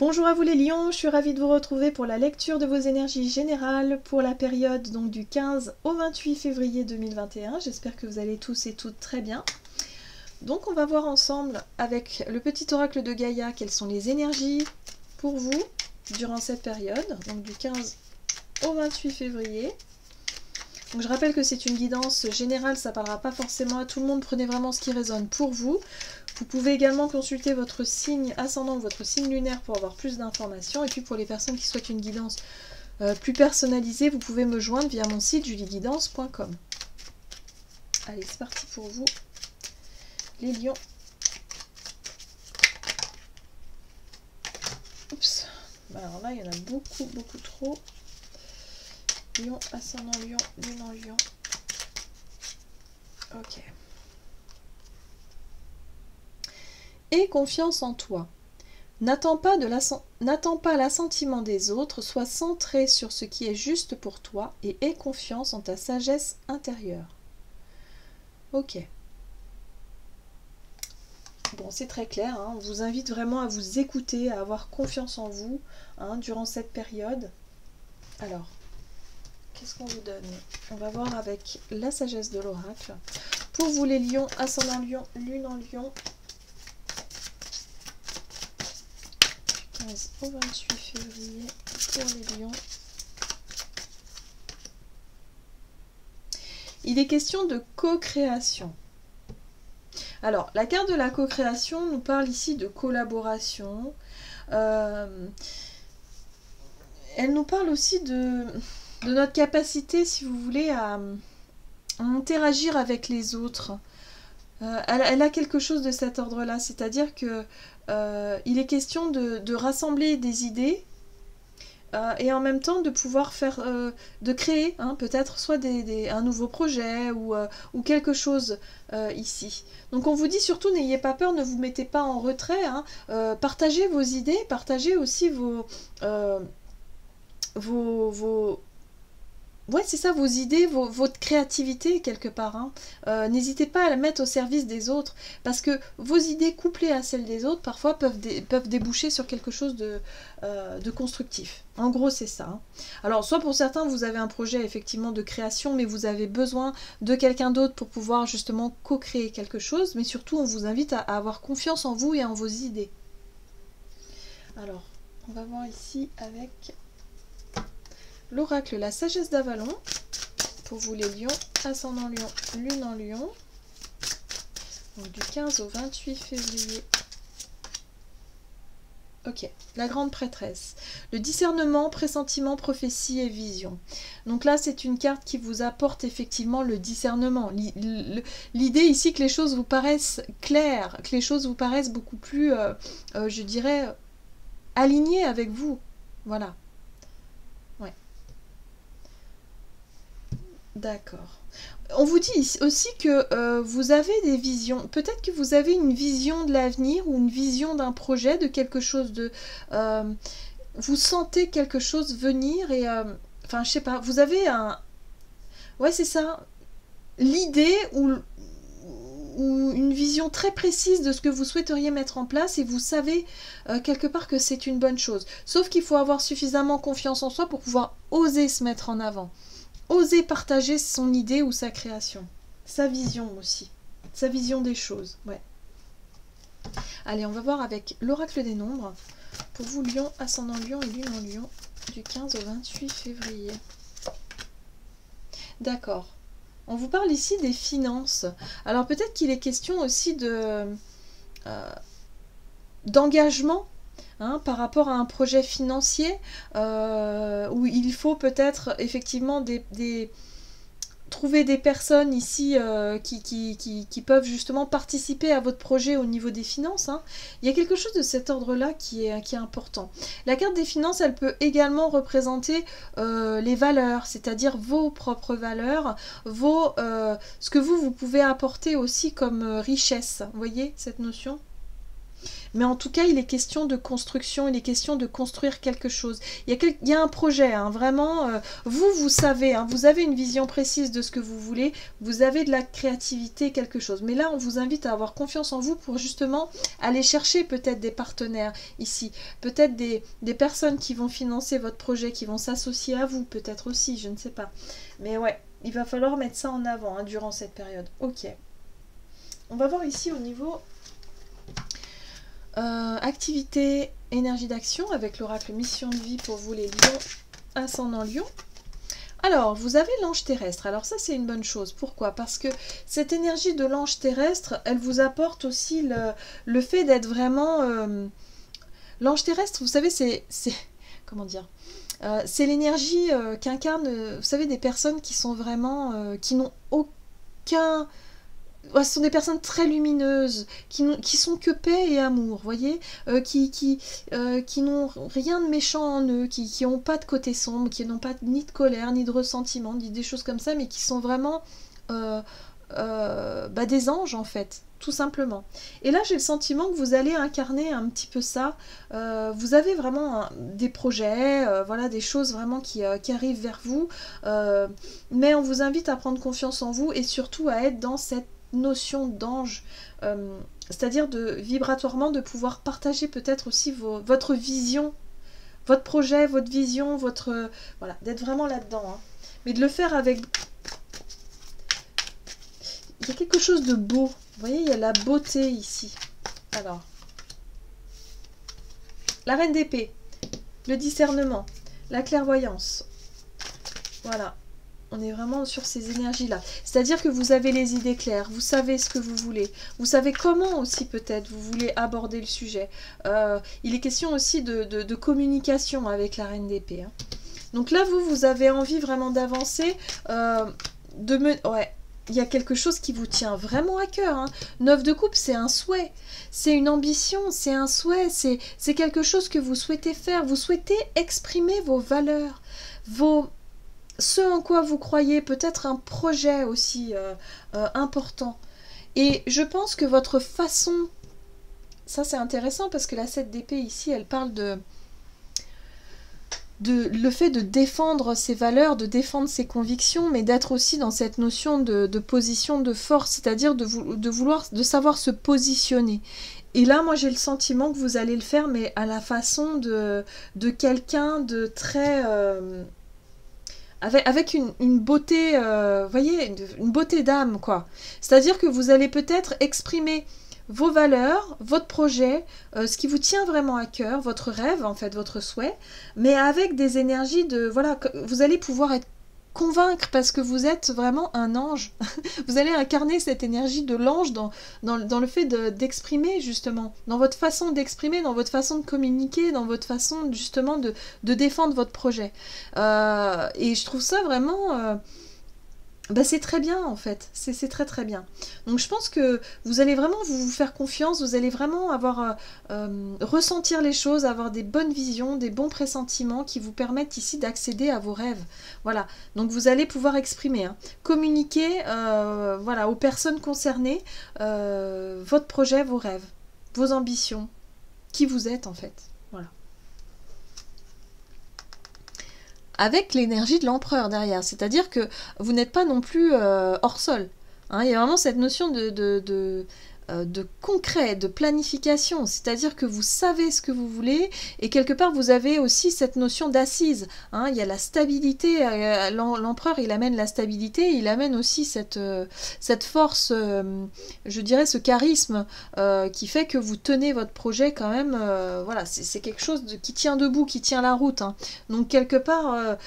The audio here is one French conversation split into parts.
Bonjour à vous les lions, je suis ravie de vous retrouver pour la lecture de vos énergies générales pour la période donc du 15 au 28 février 2021. J'espère que vous allez tous et toutes très bien. Donc on va voir ensemble avec le petit oracle de Gaïa quelles sont les énergies pour vous durant cette période, donc du 15 au 28 février. Donc je rappelle que c'est une guidance générale, ça ne parlera pas forcément à tout le monde, prenez vraiment ce qui résonne pour vous. Vous pouvez également consulter votre signe ascendant ou votre signe lunaire pour avoir plus d'informations. Et puis pour les personnes qui souhaitent une guidance plus personnalisée, vous pouvez me joindre via mon site julieguidance.com. Allez, c'est parti pour vous, les lions. Oups, alors là il y en a beaucoup trop. Lion, ascendant lion, lune en lion. Ok. Aie confiance en toi. N'attends pas l'assentiment des autres, sois centré sur ce qui est juste pour toi et aie confiance en ta sagesse intérieure. Ok. Bon, c'est très clair, hein. On vous invite vraiment à vous écouter, à avoir confiance en vous durant cette période. Alors, qu'est-ce qu'on vous donne? On va voir avec la sagesse de l'oracle. Pour vous les lions, ascendant lion, lune en lion. Du 15 au 28 février pour les lions. Il est question de co-création. Alors, la carte de la co-création nous parle ici de collaboration. Elle nous parle aussi de notre capacité, si vous voulez, à interagir avec les autres. Elle a quelque chose de cet ordre-là, c'est-à-dire que il est question de rassembler des idées et en même temps de pouvoir faire, de créer peut-être soit un nouveau projet ou quelque chose ici. Donc on vous dit surtout n'ayez pas peur, ne vous mettez pas en retrait, partagez vos idées, partagez aussi ouais, c'est ça, vos idées, votre créativité quelque part. N'hésitez pas à la mettre au service des autres, parce que vos idées couplées à celles des autres, parfois peuvent déboucher sur quelque chose de constructif. En gros, c'est ça. Alors, soit pour certains, vous avez un projet effectivement de création, mais vous avez besoin de quelqu'un d'autre pour pouvoir justement co-créer quelque chose, mais surtout, on vous invite à avoir confiance en vous et en vos idées. Alors, on va voir ici avec l'oracle, la sagesse d'Avalon, pour vous les lions, ascendant lion, lune en lion, donc du 15 au 28 février. Ok, la grande prêtresse, le discernement, pressentiment, prophétie et vision. Donc là, c'est une carte qui vous apporte effectivement le discernement. L'idée ici que les choses vous paraissent claires, que les choses vous paraissent beaucoup plus, je dirais, alignées avec vous. Voilà. D'accord. On vous dit aussi que vous avez des visions. Peut-être que vous avez une vision de l'avenir ou une vision d'un projet, de quelque chose de... vous sentez quelque chose venir et... Enfin, je sais pas. Vous avez un... Ouais, c'est ça. L'idée ou une vision très précise de ce que vous souhaiteriez mettre en place et vous savez quelque part que c'est une bonne chose. Sauf qu'il faut avoir suffisamment confiance en soi pour pouvoir oser se mettre en avant. Oser partager son idée ou sa création. Sa vision aussi. Sa vision des choses. Ouais. Allez, on va voir avec l'oracle des nombres. Pour vous, lion, ascendant lion et lune en lion. Du 15 au 28 février. D'accord. On vous parle ici des finances. Alors peut-être qu'il est question aussi d'engagement. Par rapport à un projet financier où il faut peut-être effectivement trouver des personnes ici qui peuvent justement participer à votre projet au niveau des finances. Il y a quelque chose de cet ordre-là qui est important. La carte des finances, elle peut également représenter les valeurs, c'est-à-dire vos propres valeurs, ce que vous pouvez apporter aussi comme richesse. Vous voyez cette notion ? Mais en tout cas, il est question de construction, il est question de construire quelque chose. Il y a un projet, hein, vraiment. Vous savez, hein, vous avez une vision précise de ce que vous voulez, vous avez de la créativité, quelque chose. Mais là, on vous invite à avoir confiance en vous pour justement aller chercher peut-être des partenaires ici, peut-être des personnes qui vont financer votre projet, qui vont s'associer à vous, peut-être aussi, je ne sais pas. Mais ouais, il va falloir mettre ça en avant hein, durant cette période. Ok. On va voir ici au niveau activité, énergie d'action avec l'oracle mission de vie pour vous les lions, ascendant lion. Alors, vous avez l'ange terrestre. Alors ça, c'est une bonne chose. Pourquoi? Parce que cette énergie de l'ange terrestre, elle vous apporte aussi le fait d'être vraiment... L'ange terrestre, vous savez, c'est comment dire? C'est l'énergie qu'incarnent, vous savez, des personnes qui sont vraiment... qui n'ont aucun... Ouais, ce sont des personnes très lumineuses, qui sont que paix et amour, voyez, qui n'ont rien de méchant en eux, qui n'ont pas de côté sombre, qui n'ont pas ni de colère, ni de ressentiment, ni des choses comme ça, mais qui sont vraiment des anges en fait, tout simplement. Et là, j'ai le sentiment que vous allez incarner un petit peu ça. Vous avez vraiment des projets, voilà, des choses vraiment qui arrivent vers vous, mais on vous invite à prendre confiance en vous et surtout à être dans cette notion d'ange, c'est-à-dire vibratoirement de pouvoir partager peut-être aussi votre vision, votre projet, votre vision, voilà, d'être vraiment là-dedans, hein. Mais de le faire avec... Il y a quelque chose de beau, vous voyez, il y a la beauté ici. Alors, la reine d'épée, le discernement, la clairvoyance, voilà. On est vraiment sur ces énergies-là. C'est-à-dire que vous avez les idées claires, vous savez ce que vous voulez, vous savez comment aussi peut-être vous voulez aborder le sujet. Il est question aussi de communication avec la reine d'épée, hein. Donc là, vous avez envie vraiment d'avancer, ouais, il y a quelque chose qui vous tient vraiment à cœur, hein. 9 de coupe, c'est un souhait, c'est une ambition, c'est un souhait, c'est quelque chose que vous souhaitez faire, vous souhaitez exprimer vos valeurs, ce en quoi vous croyez, peut-être un projet aussi important. Et je pense que votre façon... Ça, c'est intéressant parce que la 7 d'épée ici, elle parle de le fait de défendre ses valeurs, de défendre ses convictions, mais d'être aussi dans cette notion de position de force, c'est-à-dire de savoir se positionner. Et là, moi, j'ai le sentiment que vous allez le faire, mais à la façon de quelqu'un de très... avec une beauté, voyez, une beauté d'âme, quoi. C'est-à-dire que vous allez peut-être exprimer vos valeurs, votre projet, ce qui vous tient vraiment à cœur, votre rêve, en fait, votre souhait, mais avec des énergies de... Voilà, vous allez pouvoir être convaincre parce que vous êtes vraiment un ange. Vous allez incarner cette énergie de l'ange dans le fait d'exprimer, justement, dans votre façon d'exprimer, dans votre façon de communiquer, dans votre façon, justement, de défendre votre projet. Et je trouve ça vraiment... c'est très bien en fait, c'est très très bien. Donc je pense que vous allez vraiment vous faire confiance, vous allez vraiment avoir ressentir les choses, avoir des bonnes visions, des bons pressentiments qui vous permettent ici d'accéder à vos rêves. Voilà, donc vous allez pouvoir exprimer, hein, communiquer voilà, aux personnes concernées votre projet, vos rêves, vos ambitions, qui vous êtes en fait. Voilà. Avec l'énergie de l'empereur derrière, c'est-à-dire que vous n'êtes pas non plus hors sol, hein. Il y a vraiment cette notion de concret, de planification, c'est-à-dire que vous savez ce que vous voulez et quelque part vous avez aussi cette notion d'assise, hein. Il y a la stabilité, l'empereur il amène la stabilité, il amène aussi cette force, je dirais ce charisme qui fait que vous tenez votre projet quand même, voilà, c'est quelque chose qui tient debout, qui tient la route, hein. Donc quelque part...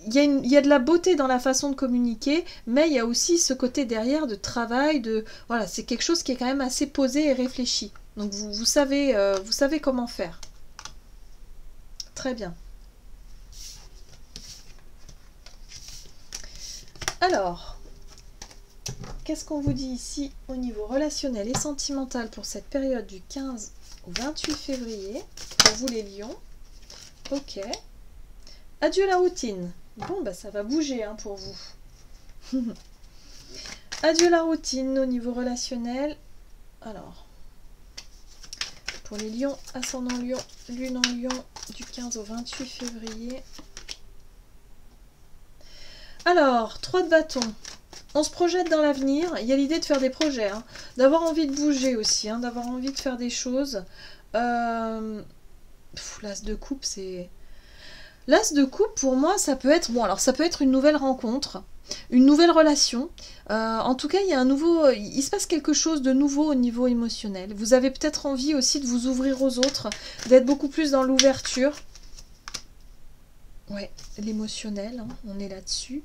il y a de la beauté dans la façon de communiquer, mais il y a aussi ce côté derrière de travail, voilà, c'est quelque chose qui est quand même assez posé et réfléchi. Donc vous savez comment faire. Très bien. Alors, qu'est-ce qu'on vous dit ici au niveau relationnel et sentimental pour cette période du 15 au 28 février, pour vous les lions? Ok. Adieu la routine. Bon, ça va bouger hein, pour vous. Adieu la routine au niveau relationnel. Alors, Pour les lions, ascendant lion, lune en lion, du 15 au 28 février. Alors, 3 de bâton. On se projette dans l'avenir. Il y a l'idée de faire des projets, hein, d'avoir envie de bouger aussi, hein, d'avoir envie de faire des choses. L'as de coupe, c'est... L'as de coupe, pour moi, ça peut être... Bon, alors ça peut être une nouvelle rencontre, une nouvelle relation. En tout cas, il y a un nouveau... Il se passe quelque chose de nouveau au niveau émotionnel. Vous avez peut-être envie aussi de vous ouvrir aux autres, d'être beaucoup plus dans l'ouverture. Ouais, l'émotionnel, hein, on est là-dessus.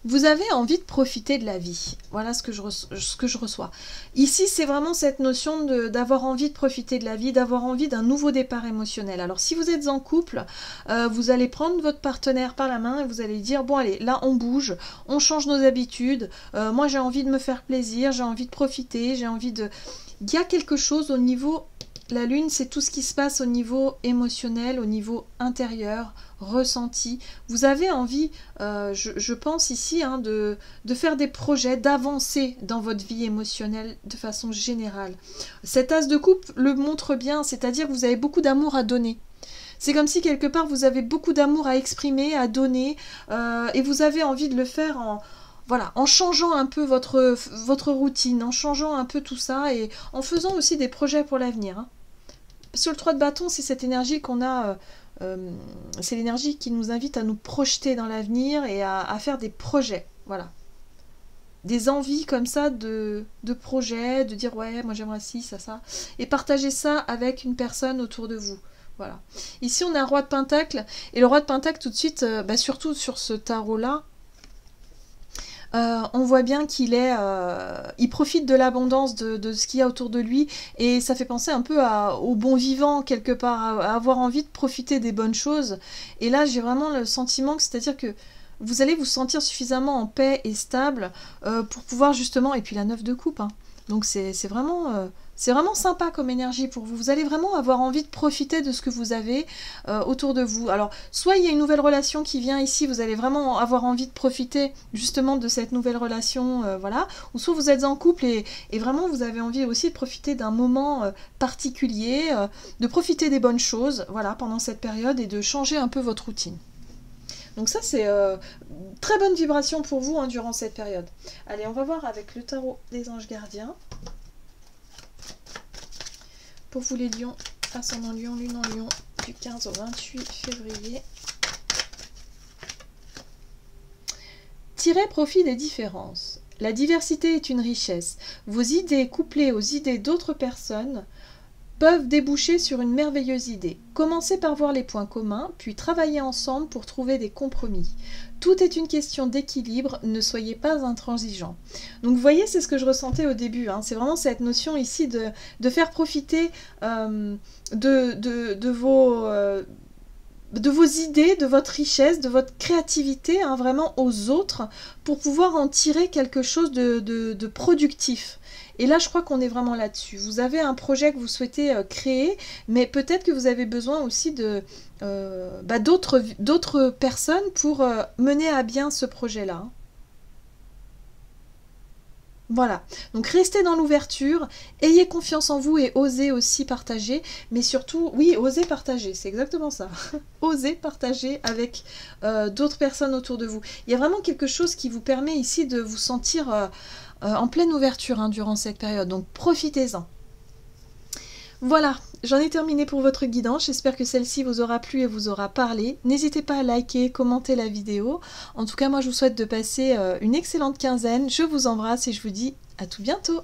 Vous avez envie de profiter de la vie. Voilà ce que je reçois. Ici, c'est vraiment cette notion d'avoir envie de profiter de la vie, d'avoir envie d'un nouveau départ émotionnel. Alors, si vous êtes en couple, vous allez prendre votre partenaire par la main et vous allez dire, bon allez, là on bouge, on change nos habitudes. Moi, j'ai envie de me faire plaisir, j'ai envie de profiter, j'ai envie de... Il y a quelque chose au niveau... La lune, c'est tout ce qui se passe au niveau émotionnel, au niveau intérieur, ressenti. Vous avez envie, je pense ici, hein, de faire des projets, d'avancer dans votre vie émotionnelle de façon générale. Cet as de coupe le montre bien, c'est-à-dire que vous avez beaucoup d'amour à donner. C'est comme si quelque part vous avez beaucoup d'amour à exprimer, à donner, et vous avez envie de le faire en... Voilà, en changeant un peu votre routine, en changeant un peu tout ça et en faisant aussi des projets pour l'avenir, hein. Sur le 3 de bâton, c'est cette énergie qu'on a, c'est l'énergie qui nous invite à nous projeter dans l'avenir et à faire des projets, voilà. Des envies comme ça de projets, de dire ouais, moi j'aimerais ci, ça, et partager ça avec une personne autour de vous. Voilà. Ici, on a un roi de pentacle, et le roi de pentacle, tout de suite, surtout sur ce tarot-là, on voit bien qu'il est, il profite de l'abondance de ce qu'il y a autour de lui et ça fait penser un peu au bon vivant quelque part, à avoir envie de profiter des bonnes choses. Et là, j'ai vraiment le sentiment que c'est-à-dire que vous allez vous sentir suffisamment en paix et stable pour pouvoir justement, et puis la 9 de coupe, hein. Donc c'est vraiment sympa comme énergie pour vous. Vous allez vraiment avoir envie de profiter de ce que vous avez autour de vous. Alors, soit il y a une nouvelle relation qui vient ici, vous allez vraiment avoir envie de profiter justement de cette nouvelle relation, voilà. Ou soit vous êtes en couple et vraiment vous avez envie aussi de profiter d'un moment particulier, de profiter des bonnes choses, voilà, pendant cette période et de changer un peu votre routine. Donc ça, c'est très bonne vibration pour vous, hein, durant cette période. Allez, on va voir avec le tarot des anges gardiens. Pour vous les lions, ascendant lion, lune en lion, du 15 au 28 février. Tirez profit des différences. La diversité est une richesse. Vos idées couplées aux idées d'autres personnes peuvent déboucher sur une merveilleuse idée. Commencez par voir les points communs, puis travaillez ensemble pour trouver des compromis. Tout est une question d'équilibre, ne soyez pas intransigeants. Donc vous voyez, c'est ce que je ressentais au début, hein. C'est vraiment cette notion ici de faire profiter de vos idées, de votre richesse, de votre créativité, hein, vraiment aux autres, pour pouvoir en tirer quelque chose de productif. Et là, je crois qu'on est vraiment là-dessus. Vous avez un projet que vous souhaitez créer, mais peut-être que vous avez besoin aussi d'autres personnes pour mener à bien ce projet-là. Voilà, donc restez dans l'ouverture, ayez confiance en vous et osez aussi partager, mais surtout, oui, osez partager, c'est exactement ça. Osez partager avec d'autres personnes autour de vous. Il y a vraiment quelque chose qui vous permet ici de vous sentir en pleine ouverture, hein, durant cette période, donc profitez-en. Voilà, j'en ai terminé pour votre guidance, j'espère que celle-ci vous aura plu et vous aura parlé. N'hésitez pas à liker, commenter la vidéo. En tout cas, moi je vous souhaite de passer une excellente quinzaine, je vous embrasse et je vous dis à tout bientôt.